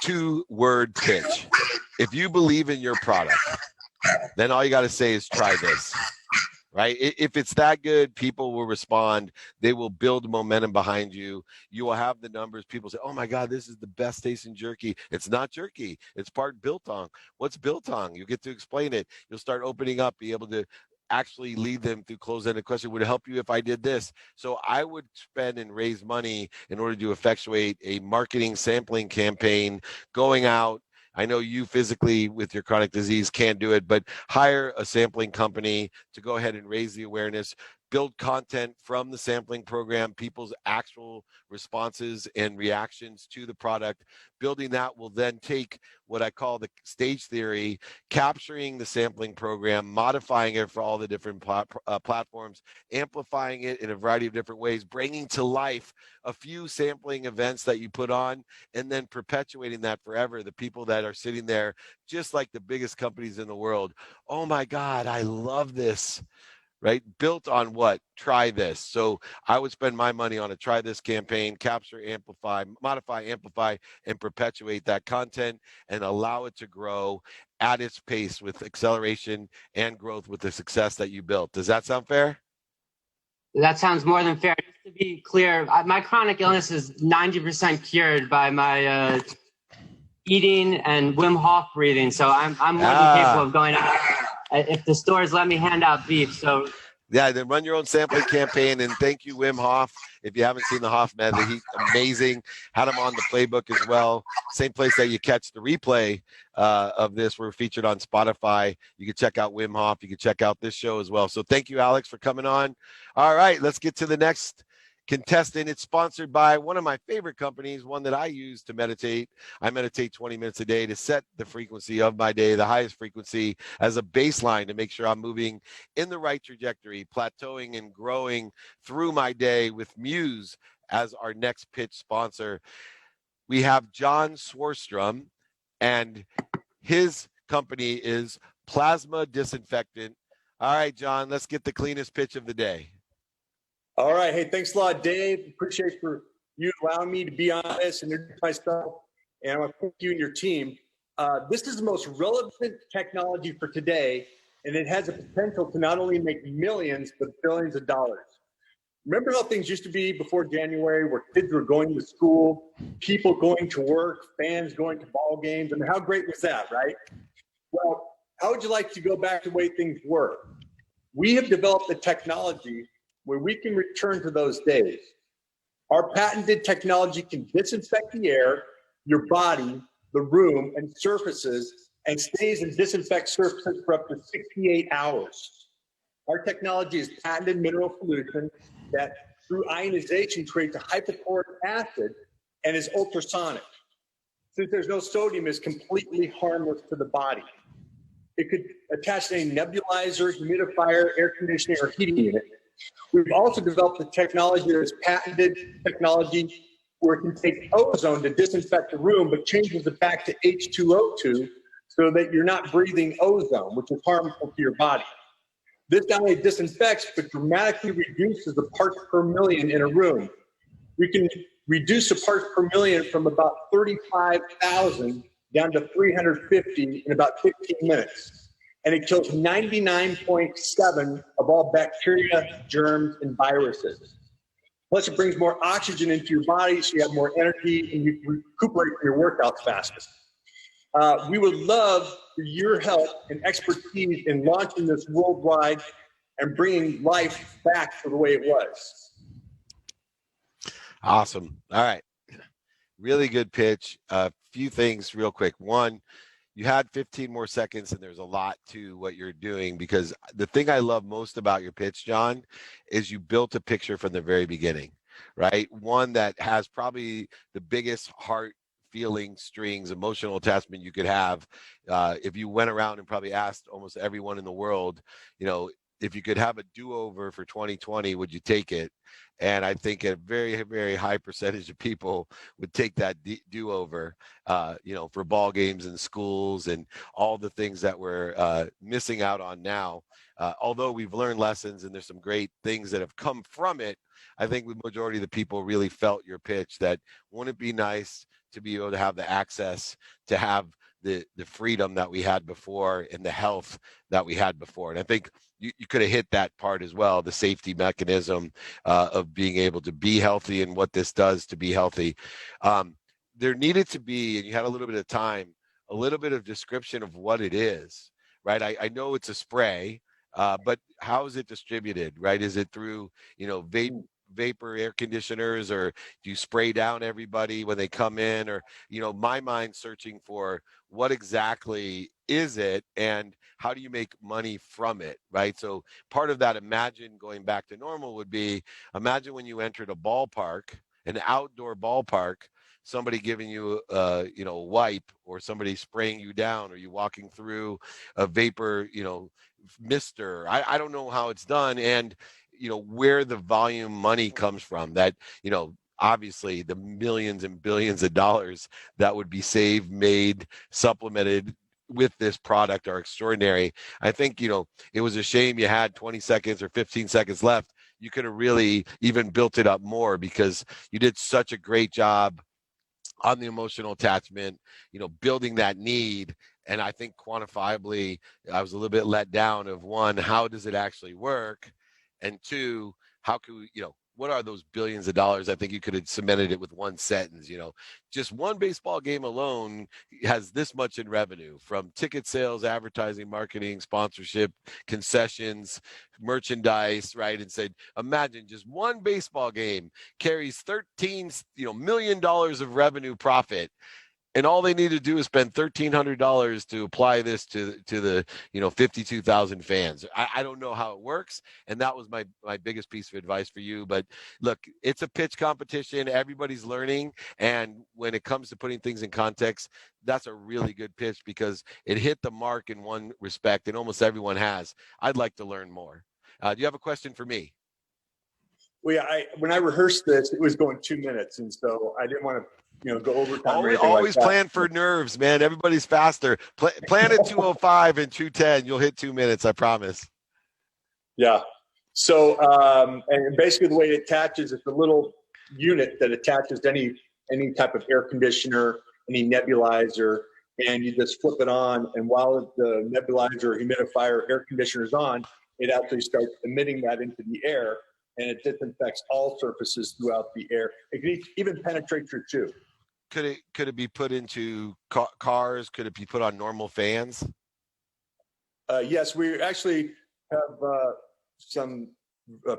[SPEAKER 1] 2-word pitch. If you believe in your product, then all you got to say is try this, right? If it's that good, people will respond. They will build momentum behind you. You will have the numbers. People say, oh my God, this is the best tasting jerky. It's not jerky. It's part biltong. What's biltong? You get to explain it. You'll start opening up, be able to actually lead them through closed-ended question. Would it help you if I did this? So I would spend and raise money in order to effectuate a marketing sampling campaign, going out. I know you physically with your chronic disease can't do it, but hire a sampling company to go ahead and raise the awareness, build content from the sampling program, people's actual responses and reactions to the product. Building that will then take what I call the stage theory, capturing the sampling program, modifying it for all the different platforms, amplifying it in a variety of different ways, bringing to life a few sampling events that you put on, and then perpetuating that forever. The people that are sitting there, just like the biggest companies in the world, oh my God, I love this. Right? Built on what? Try this. So I would spend my money on a try this campaign, capture, amplify, modify, amplify, and perpetuate that content and allow it to grow at its pace with acceleration and growth with the success that you built. Does that sound fair?
[SPEAKER 7] That sounds more than fair. Just to be clear, my chronic illness is 90% cured by my eating and Wim Hof breathing. So I'm more than capable of going out. If the stores let me hand out beef, so
[SPEAKER 1] yeah, then run your own sampling campaign. And thank you, Wim Hof. If you haven't seen the Hof method, he's amazing. Had him on the playbook as well. Same place that you catch the replay of this. We're featured on Spotify. You can check out Wim Hof. You can check out this show as well. So thank you, Alex, for coming on. All right, let's get to the next contestant. It's sponsored by one of my favorite companies, one that I use to meditate. I meditate 20 minutes a day to set the frequency of my day, the highest frequency as a baseline to make sure I'm moving in the right trajectory, plateauing and growing through my day with Muse as our next pitch sponsor. We have John Swarstrom, and his company is Plasma Disinfectant. All right, John, let's get the cleanest pitch of the day.
[SPEAKER 8] All right. Hey, thanks a lot, Dave. Appreciate for you allowing me to be on this and introduce myself. And I want to thank you and your team. This is the most relevant technology for today, and it has the potential to not only make millions, but billions of dollars. Remember how things used to be before January, where kids were going to school, people going to work, fans going to ball games? I mean, how great was that, right? Well, how would you like to go back to the way things were? We have developed the technology where we can return to those days. Our patented technology can disinfect the air, your body, the room, and surfaces, and stays and disinfects surfaces for up to 68 hours. Our technology is patented mineral solution that through ionization creates a hypochlorous acid and is ultrasonic. Since there's no sodium, it's completely harmless to the body. It could attach to any nebulizer, humidifier, air conditioning, or heating unit. We've also developed the technology that is patented technology where it can take ozone to disinfect the room, but changes it back to H2O2 so that you're not breathing ozone, which is harmful to your body. This not only disinfects, but dramatically reduces the parts per million in a room. We can reduce the parts per million from about 35,000 down to 350 in about 15 minutes. And it kills 99.7% of all bacteria, germs, and viruses. Plus, it brings more oxygen into your body, so you have more energy and you recuperate from your workouts faster. We would love your help and expertise in launching this worldwide and bringing life back to the way it was.
[SPEAKER 1] Awesome. All right. Really good pitch. A few things real quick. One, you had 15 more seconds, and there's a lot to what you're doing, because the thing I love most about your pitch, John, is you built a picture from the very beginning, right? One that has probably the biggest heart feeling strings, emotional attachment you could have. If you went around and probably asked almost everyone in the world, you know, if you could have a do-over for 2020, would you take it? And I think a very, very high percentage of people would take that do-over, you know, for ball games and schools and all the things that we're missing out on now. Although we've learned lessons and there's some great things that have come from it, I think the majority of the people really felt your pitch that wouldn't it be nice to be able to have the access to have the freedom that we had before and the health that we had before. And I think you could have hit that part as well, the safety mechanism of being able to be healthy and what this does to be healthy. There needed to be, and you had a little bit of time, a little bit of description of what it is, right? I know it's a spray, but how is it distributed, right? Is it through, you know, vapor air conditioners, or do you spray down everybody when they come in? Or, you know, my mind searching for what exactly is it and how do you make money from it, right? So part of that, imagine going back to normal, would be, imagine when you entered a ballpark, an outdoor ballpark, somebody giving you you know, a wipe, or somebody spraying you down, or you walking through a vapor, you know, mister. I don't know how it's done, and you know, where the volume money comes from, that, you know, obviously the millions and billions of dollars that would be saved, made, supplemented with this product are extraordinary. I think, you know, it was a shame you had 20 seconds or 15 seconds left. You could have really even built it up more, because you did such a great job on the emotional attachment, you know, building that need. And I think quantifiably, I was a little bit let down of, one, how does it actually work? And two, how can we, you know, what are those billions of dollars? I think you could have cemented it with one sentence. You know, just one baseball game alone has this much in revenue from ticket sales, advertising, marketing, sponsorship, concessions, merchandise, right? And said, imagine just one baseball game carries 13, you know, $1 million of revenue profit. And all they need to do is spend $1,300 to apply this to the, you know, 52,000 fans. I don't know how it works, and that was my biggest piece of advice for you. But look, it's a pitch competition. Everybody's learning, and when it comes to putting things in context, that's a really good pitch, because it hit the mark in one respect, and almost everyone has. I'd like to learn more. Do you have a question for me?
[SPEAKER 8] Well, yeah, when I rehearsed this, it was going 2 minutes, and so I didn't want to, you know, go overtime.
[SPEAKER 1] Always plan for nerves, man. Everybody's faster. Plan at 2:05 and 2:10. You'll hit 2 minutes, I promise.
[SPEAKER 8] Yeah. So, and basically the way it attaches, it's a little unit that attaches to any type of air conditioner, any nebulizer, and you just flip it on. And while the nebulizer, humidifier, air conditioner is on, it actually starts emitting that into the air, and it disinfects all surfaces throughout the air. It can even penetrate your shoe.
[SPEAKER 1] Could it be put into cars? Could it be put on normal fans?
[SPEAKER 8] Yes, we actually have some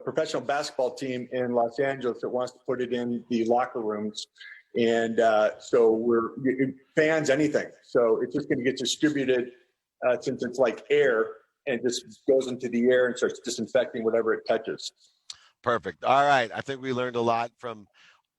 [SPEAKER 8] professional basketball team in Los Angeles that wants to put it in the locker rooms. And so we're fans, anything. So it's just going to get distributed since it's like air, and it just goes into the air and starts disinfecting whatever it touches.
[SPEAKER 1] Perfect. All right. I think we learned a lot from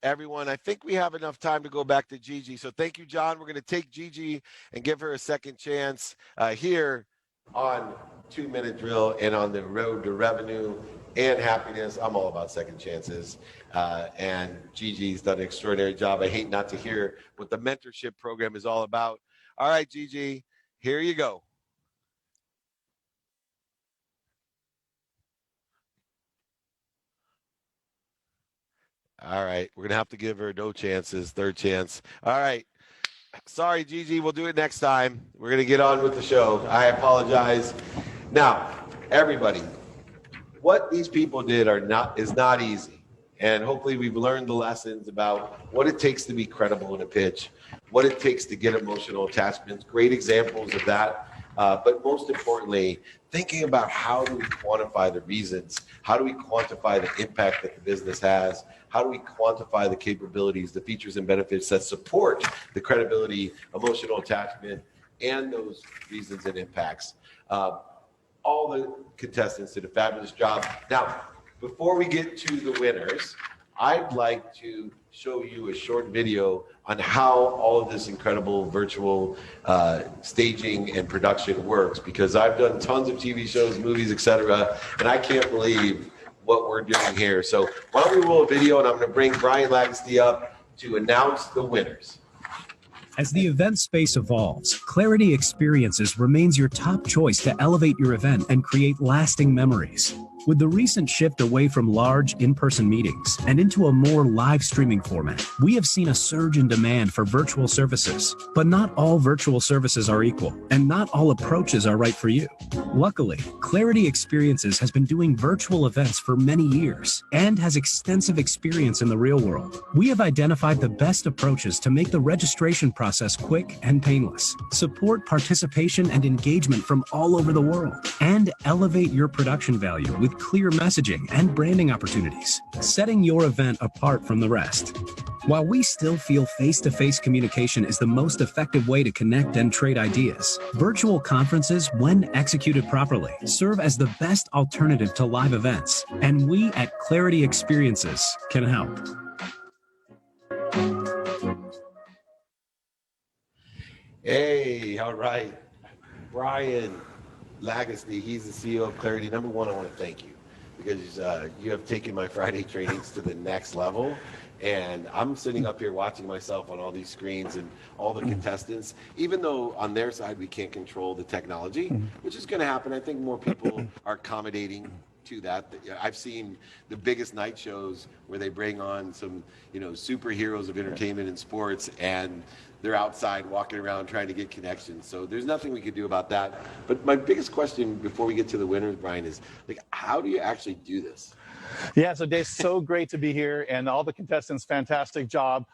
[SPEAKER 1] everyone. I think we have enough time to go back to Gigi. So thank you, John. We're going to take Gigi and give her a second chance here on 2 Minute Drill and on the road to revenue and happiness. I'm all about second chances. And Gigi's done an extraordinary job. I hate not to hear what the mentorship program is all about. All right, Gigi, here you go. All right, we're going to have to give her no chances, third chance. All right. Sorry, Gigi, we'll do it next time. We're going to get on with the show. I apologize. Now, everybody, what these people did is not easy. And hopefully we've learned the lessons about what it takes to be credible in a pitch, what it takes to get emotional attachments, great examples of that. But most importantly, thinking about how do we quantify the reasons? How do we quantify the impact that the business has? How do we quantify the capabilities, the features and benefits that support the credibility, emotional attachment, and those reasons and impacts. All the contestants did a fabulous job. Now, before we get to the winners, I'd like to show you a short video on how all of this incredible virtual staging and production works, because I've done tons of TV shows, movies, etc., and I can't believe what we're doing here. So why don't we roll a video, and I'm going to bring Brian Lagosty up to announce the winners.
[SPEAKER 9] As the event space evolves, Clarity Experiences remains your top choice to elevate your event and create lasting memories. With the recent shift away from large in-person meetings and into a more live streaming format, we have seen a surge in demand for virtual services. But not all virtual services are equal, and not all approaches are right for you. Luckily, Clarity Experiences has been doing virtual events for many years and has extensive experience in the real world. We have identified the best approaches to make the registration process quick and painless, support participation and engagement from all over the world, and elevate your production value with clear messaging and branding opportunities, setting your event apart from the rest. While we still feel face-to-face communication is the most effective way to connect and trade ideas, virtual conferences, when executed properly, serve as the best alternative to live events, and we at Clarity Experiences can help.
[SPEAKER 1] Hey, all right. Brian Lagosty, he's the CEO of Clarity. Number one, I want to thank you because you have taken my Friday trainings to the next level. And I'm sitting up here watching myself on all these screens and all the contestants, even though on their side we can't control the technology, which is going to happen. I think more people are accommodating to that. I've seen the biggest night shows where they bring on some, superheroes of entertainment and sports, and they're outside walking around trying to get connections. So there's nothing we could do about that. But my biggest question before we get to the winners, Brian, is how do you actually do this?
[SPEAKER 10] Yeah, so Dave, so great to be here, and all the contestants, fantastic job.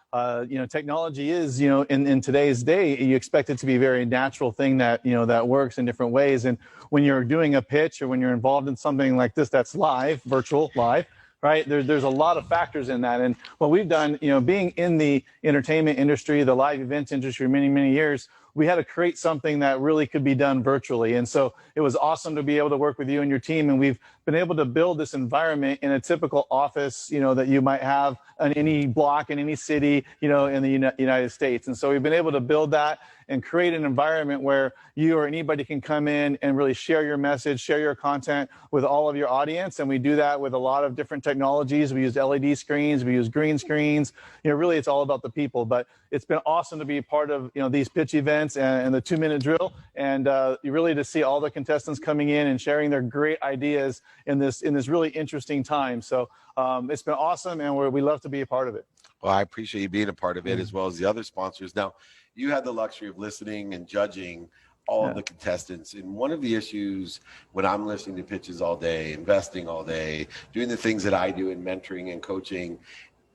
[SPEAKER 10] Technology is, in today's day, you expect it to be a very natural thing that, that works in different ways. And when you're doing a pitch or when you're involved in something like this, that's live, virtual, live, right? There's a lot of factors in that. And what we've done, being in the entertainment industry, the live events industry, many, many years, we had to create something that really could be done virtually. And so it was awesome to be able to work with you and your team. And we've been able to build this environment in a typical office, that you might have in any block, in any city, in the United States. And so we've been able to build that and create an environment where you or anybody can come in and really share your message, share your content with all of your audience. And we do that with a lot of different technologies. We use LED screens, we use green screens. Really it's all about the people. But it's been awesome to be a part of, these pitch events and the 2-minute drill. And really to see all the contestants coming in and sharing their great ideas in this really interesting time. So it's been awesome, and we love to be a part of it.
[SPEAKER 1] Well, I appreciate you being a part of it, as well as the other sponsors. Now, you had the luxury of listening and judging all of the contestants. And one of the issues when I'm listening to pitches all day, investing all day, doing the things that I do in mentoring and coaching,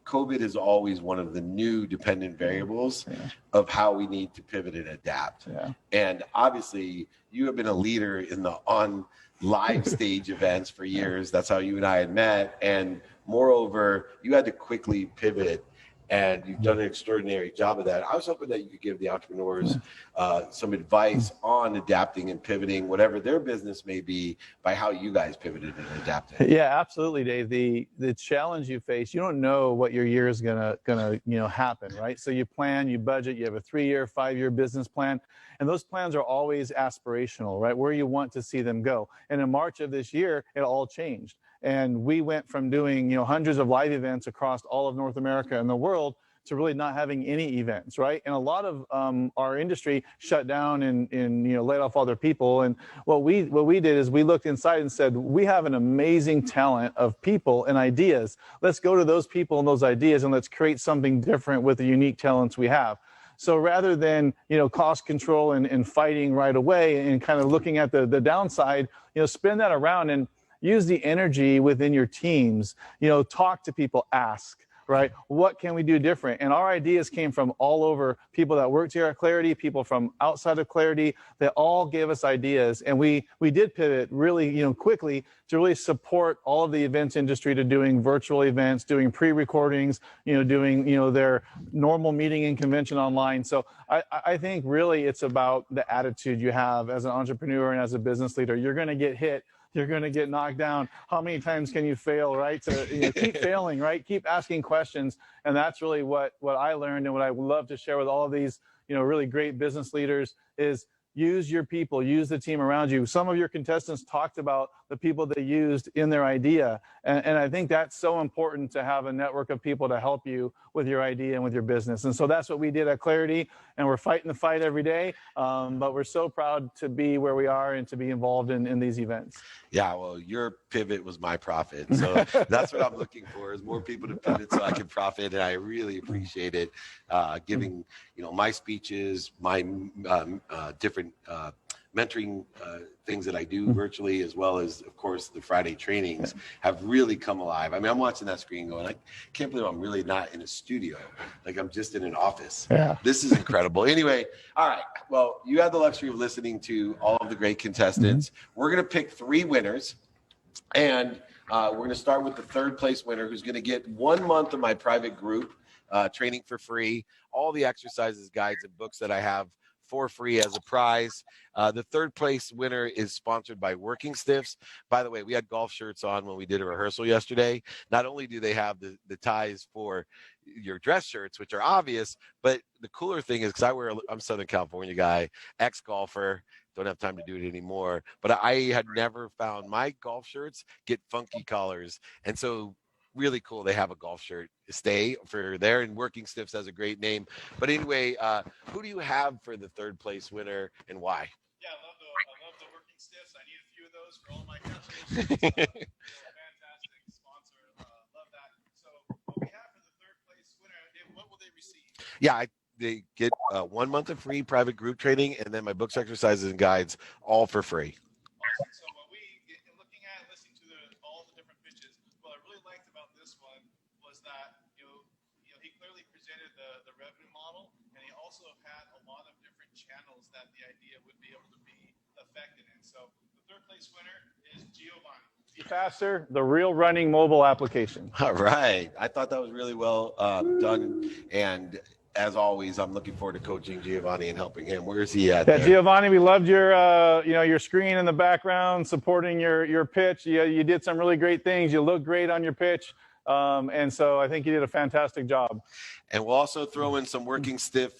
[SPEAKER 1] COVID is always one of the new dependent variables of how we need to pivot and adapt. And obviously, you have been a leader in the live stage events for years. That's how you and I had met. And moreover, you had to quickly pivot, and you've done an extraordinary job of that. I was hoping that you could give the entrepreneurs some advice on adapting and pivoting, whatever their business may be, by how you guys pivoted and adapted.
[SPEAKER 10] Yeah, absolutely, Dave. The challenge you face, you don't know what your year is gonna happen, right? So you plan, you budget, you have a 3-year, 5-year business plan, and those plans are always aspirational, right? Where you want to see them go. And in March of this year, it all changed. And we went from doing, hundreds of live events across all of North America and the world to really not having any events, right? And a lot of our industry shut down and laid off all their people. And what we did is we looked inside and said, we have an amazing talent of people and ideas. Let's go to those people and those ideas, and let's create something different with the unique talents we have. So rather than, cost control and fighting right away and kind of looking at the downside, spin that around and use the energy within your teams, talk to people, ask, right? What can we do different? And our ideas came from all over, people that worked here at Clarity, people from outside of Clarity, they all gave us ideas. And we did pivot really, quickly to really support all of the events industry to doing virtual events, doing pre-recordings, doing, their normal meeting and convention online. So I think really it's about the attitude you have as an entrepreneur and as a business leader. You're going to get hit. You're going to get knocked down. How many times can you fail, right? To keep failing, right? Keep asking questions. And that's really what I learned, and what I would love to share with all of these, really great business leaders is use your people, use the team around you. Some of your contestants talked about the people they used in their idea. And I think that's so important, to have a network of people to help you with your idea and with your business. And so that's what we did at Clarity, and we're fighting the fight every day. But we're so proud to be where we are and to be involved in these events.
[SPEAKER 1] Yeah, well, your pivot was my profit. So that's what I'm looking for, is more people to pivot so I can profit. And I really appreciate it. Giving, my speeches, my different mentoring things that I do virtually, as well as, of course, the Friday trainings have really come alive. I mean, I'm watching that screen going, I can't believe I'm really not in a studio. Like, I'm just in an office. Yeah. This is incredible. Anyway, all right. Well, you had the luxury of listening to all of the great contestants. We're going to pick 3 winners, and we're going to start with the 3rd place winner, who's going to get 1 month of my private group training for free, all the exercises, guides, and books that I have for free as a prize. The 3rd place winner is sponsored by Working Stiffs. By the way, we had golf shirts on when we did a rehearsal yesterday. Not only do they have the ties for your dress shirts, which are obvious, but the cooler thing is, because I'm a Southern California guy, ex-golfer, don't have time to do it anymore, but I had never found my golf shirts get funky collars. And so really cool. They have a golf shirt stay for there, and Working Stiffs has a great name. But anyway, who do you have for the 3rd place winner, and why?
[SPEAKER 10] Yeah, I love the Working Stiffs. I need a few of those for all my customers. Fantastic sponsor. Love that. So what we have for the 3rd place winner, what will they receive?
[SPEAKER 1] Yeah, they get 1 month of free private group training, and then my books, exercises, and guides, all for free.
[SPEAKER 10] Awesome. So what looking at, listening to all the different pitches, what I really liked about this one was that he clearly presented the revenue model, and he also had a lot of different channels that the idea would be able to be affected in. So the 3rd place winner is Giovanni. Faster, the real running mobile application.
[SPEAKER 1] All right. I thought that was really well done. And as always, I'm looking forward to coaching Giovanni and helping him. Where is he at?
[SPEAKER 10] Yeah, Giovanni, we loved your your screen in the background supporting your pitch. You did some really great things. You look great on your pitch. And so I think you did a fantastic job.
[SPEAKER 1] And we'll also throw in some Working Stiff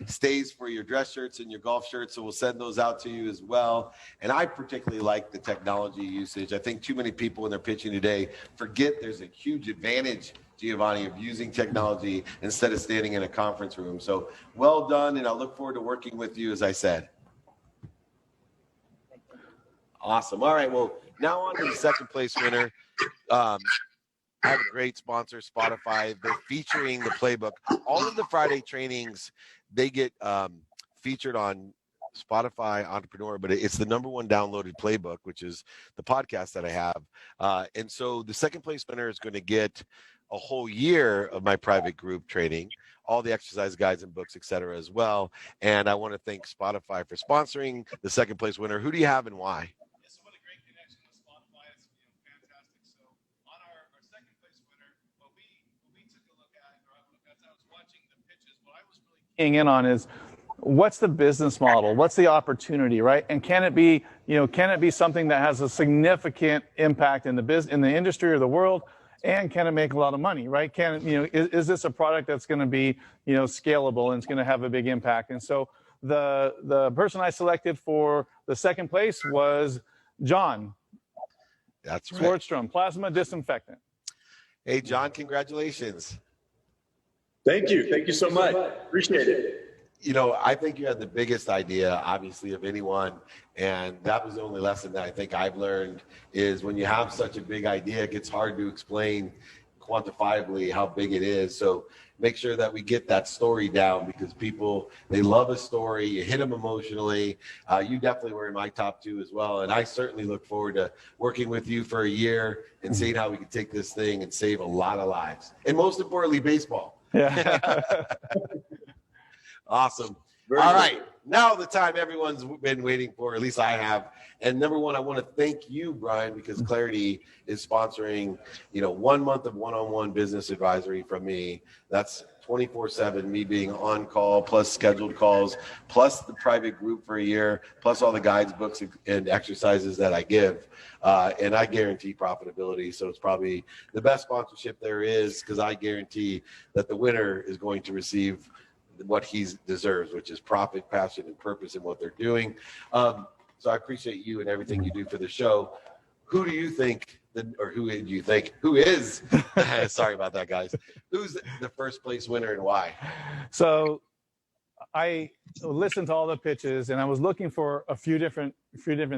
[SPEAKER 1] stays for your dress shirts and your golf shirts. So we'll send those out to you as well. And I particularly like the technology usage. I think too many people when they're pitching today forget there's a huge advantage, Giovanni, of using technology instead of standing in a conference room. So well done. And I look forward to working with you, as I said. Awesome. All right. Well, now on to the 2nd place winner. I have a great sponsor, Spotify. They're featuring the playbook. All of the Friday trainings, they get featured on Spotify Entrepreneur, but it's the #1 downloaded playbook, which is the podcast that I have. And so the 2nd place winner is going to get a whole year of my private group training, all the exercise guides and books, etc. as well. And I want to thank Spotify for sponsoring the 2nd place winner. Who do you have and why?
[SPEAKER 10] In on is what's the business model, what's the opportunity, right? And can it be something that has a significant impact in the industry or the world, and can it make a lot of money, right? Is this a product that's going to be scalable and it's going to have a big impact? And so the person I selected for the 2nd place was John.
[SPEAKER 1] That's right.
[SPEAKER 10] Swordstrom, plasma disinfectant.
[SPEAKER 1] Hey, John, congratulations.
[SPEAKER 8] Thank you so much. Appreciate it.
[SPEAKER 1] I think you had the biggest idea, obviously, of anyone. And that was the only lesson that I think I've learned is when you have such a big idea, it gets hard to explain quantifiably how big it is. So make sure that we get that story down, because people, they love a story. You hit them emotionally. You definitely were in my top 2 as well. And I certainly look forward to working with you for a year and seeing how we can take this thing and save a lot of lives. And most importantly, baseball.
[SPEAKER 10] Yeah.
[SPEAKER 1] Awesome. All right. Now the time everyone's been waiting for, at least I have. And #1, I want to thank you, Brian, because Clarity is sponsoring, 1 month of one-on-one business advisory from me. That's 24/7, me being on call, plus scheduled calls, plus the private group for a year, plus all the guides, books, and exercises that I give. And I guarantee profitability. So it's probably the best sponsorship there is, because I guarantee that the winner is going to receive what he deserves, which is profit, passion, and purpose in what they're doing. So I appreciate you and everything you do for the show. Who do you think, who is, sorry about that, guys, who's the first place winner and why?
[SPEAKER 10] So I listened to all the pitches and I was looking for a few different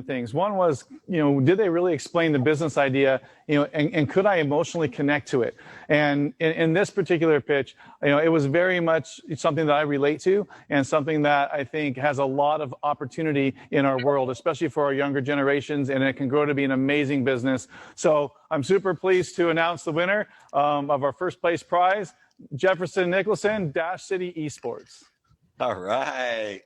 [SPEAKER 10] things. One was, did they really explain the business idea, and could I emotionally connect to it? And in this particular pitch, it was very much something that I relate to and something that I think has a lot of opportunity in our world, especially for our younger generations, and it can grow to be an amazing business. So I'm super pleased to announce the winner of our first place prize, Jefferson Nicholson, Dash City Esports.
[SPEAKER 1] All right.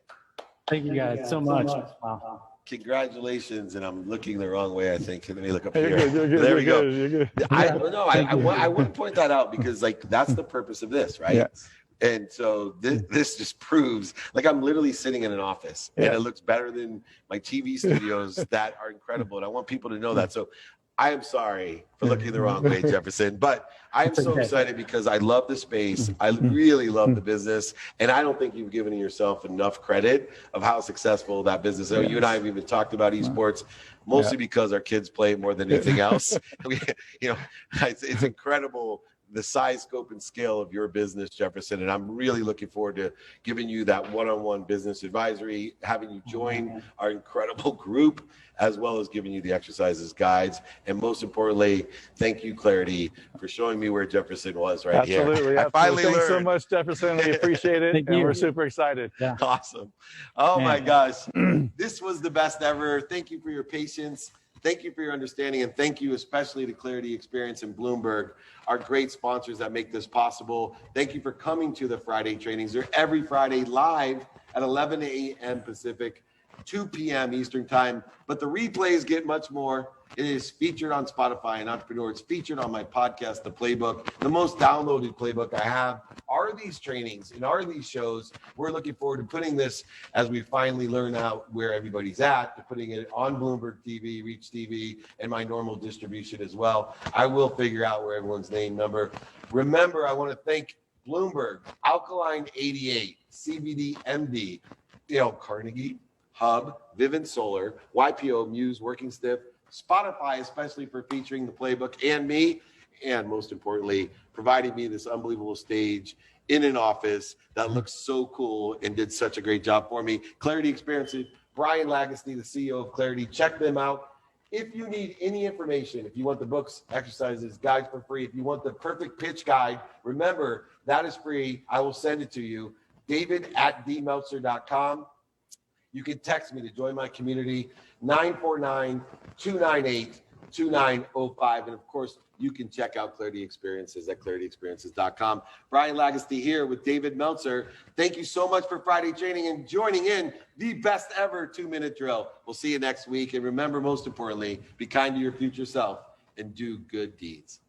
[SPEAKER 5] Thank you guys so much. Wow.
[SPEAKER 1] Congratulations. And I'm looking the wrong way, I think. Let me look up here.
[SPEAKER 10] You're good,
[SPEAKER 1] there we go.
[SPEAKER 10] You're good.
[SPEAKER 1] I wouldn't point that out because that's the purpose of this, right?
[SPEAKER 10] Yes.
[SPEAKER 1] And so this just proves, I'm literally sitting in an office and it looks better than my TV studios that are incredible. And I want people to know that. So I am sorry for looking the wrong way, Jefferson, but I'm so excited because I love the space. I really love the business. And I don't think you've given yourself enough credit of how successful that business is. You and I have even talked about esports, mostly because our kids play it more than anything else. It's incredible, the size, scope, and scale of your business, Jefferson. And I'm really looking forward to giving you that one-on-one business advisory, having you join our incredible group, as well as giving you the exercises, guides, and most importantly, thank you, Clarity, for showing me where Jefferson was here.
[SPEAKER 10] Absolutely.
[SPEAKER 1] I finally learned.
[SPEAKER 10] Thanks so much, Jefferson. We appreciate it.
[SPEAKER 5] Thank
[SPEAKER 10] and
[SPEAKER 5] you.
[SPEAKER 10] We're super excited.
[SPEAKER 5] Yeah.
[SPEAKER 1] Awesome. Oh my gosh. This was the best ever. Thank you for your patience. Thank you for your understanding, and thank you especially to Clarity Experience and Bloomberg, our great sponsors that make this possible. Thank you for coming to the Friday trainings. They're every Friday live at 11 a.m. Pacific, 2 p.m. Eastern time, but the replays get much more. It is featured on Spotify and Entrepreneur. It's featured on my podcast, The Playbook. The most downloaded playbook I have are these trainings and are these shows. We're looking forward to putting this, as we finally learn out where everybody's at, to putting it on Bloomberg TV, Reach TV, and my normal distribution as well. I will figure out where everyone's name, number. Remember, I want to thank Bloomberg, Alkaline 88, CBD MD, Carnegie, Hub, Vivint Solar, YPO, Muse, Working Stiff, Spotify, especially for featuring the playbook and me, and most importantly, providing me this unbelievable stage in an office that looks so cool and did such a great job for me. Clarity Experience, Brian Lagacy, the CEO of Clarity. Check them out. If you need any information, if you want the books, exercises, guides for free, if you want the perfect pitch guide, remember, that is free. I will send it to you. David@dmeltzer.com. You can text me to join my community, 949-298-2905. And of course, you can check out Clarity Experiences at clarityexperiences.com. Brian Lagacy here with David Meltzer. Thank you so much for Friday training and joining in the best ever 2-minute drill. We'll see you next week. And remember, most importantly, be kind to your future self and do good deeds.